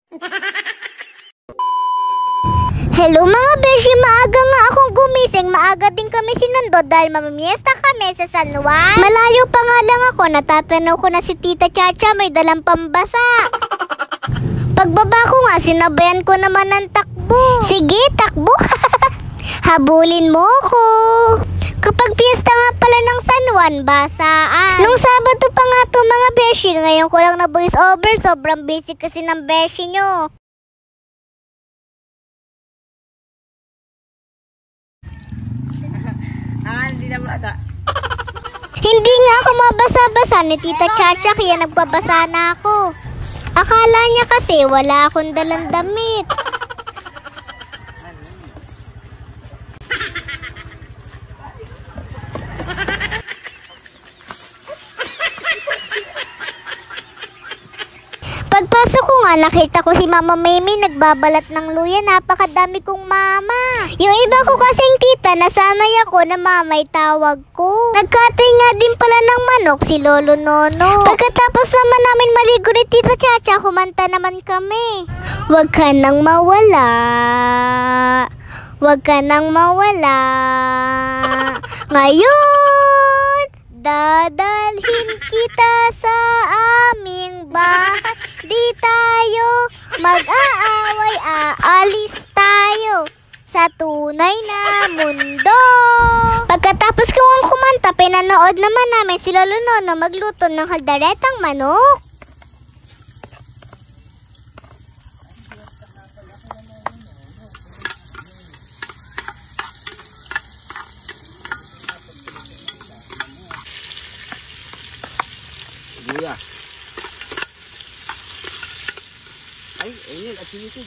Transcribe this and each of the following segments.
Hello mga beshi, maaga nga akong gumising. Maaga din kami sinundod dahil mamimiesta kami sa San Juan. Malayo pa nga lang ako, natatanaw ko na si Tita Chacha may dalang pambasa. Pagbaba ko nga, sinabayan ko naman ng takbo. Sige, takbo. Habulin mo ko. Kapag piyesta nga pala ng San Juan, basaan. Nung Sabado pa nga to mga beshi, ngayon ko lang na voice over. Sobrang busy kasi ng beshi nyo. Hindi na basa. Hindi nga ako mabasa-basa ni Tita Chacha kaya nagbabasa na ako. Akala niya kasi wala akong dalang damit. Pagpasok ko nga, nakita ko si Mama Mimi nagbabalat ng luya. Napakadami kong mama. Yung iba ko kasing tita, nasanay ako na mamay tawag ko. Nagkatay nga din pala ng manok si Lolo Nono. Pagkatapos naman namin maligo ni Tita Chacha, kumanta naman kami. Huwag ka nang mawala. Huwag ka nang mawala. Ngayon, dadalhin kita sa aming bahay. Di tayo mag-aaway, aalis tayo sa tunay na mundo. Pagkatapos ko ang kumanta, pinanood naman namin si Lolo Nono magluto ng kaldaretang manok. Luya. Ay, ayun, at dito.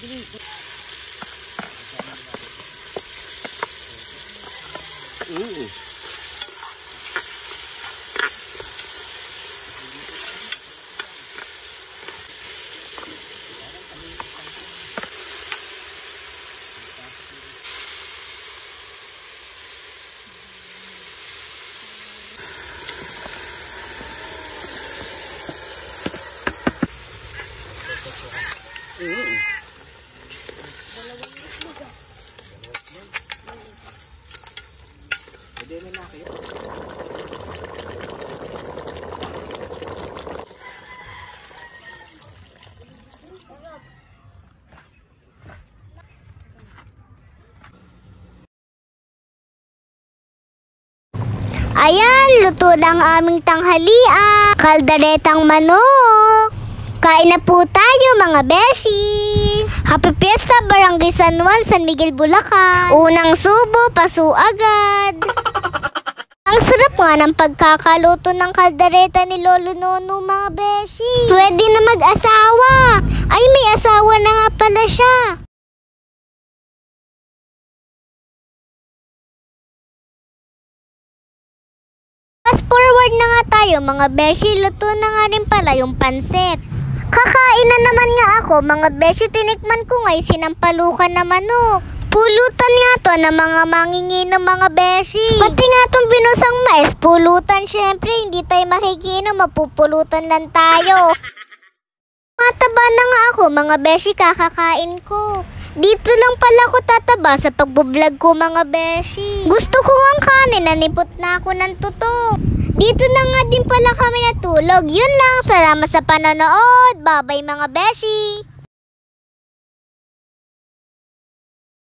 Ayan, luto na ang aming tanghalian. Kaldaretang manok. Kain na po tayo mga beshi. Happy Fiesta Barangay San Juan, San Miguel, Bulacan. Unang subo, paso agad. Ang sarap nga ng pagkakaluto ng kaldereta ni Lolo Nono mga beshi. Pwede na mag-asawa. Ay, may asawa na nga pala siya. Fast forward na nga tayo mga beshi, luto na nga rin pala yung pansit. Kakain na naman nga ako mga beshi, tinikman ko nga sinampalukan na manok. Pulutan nga to ng mga manginginom mga beshi. Pati nga tong binusang mais, pulutan syempre, hindi tayo makikinom, mapupulutan lang tayo. Mataba na nga ako mga beshi, kakakain ko. Dito lang pala ako tataba sa pagbablog ko mga beshi. Gusto ko ang kanin, nanipot na ako ng tutok. Dito na nga din pala kami natulog. Yun lang, salamat sa panonood. Bye-bye mga beshi.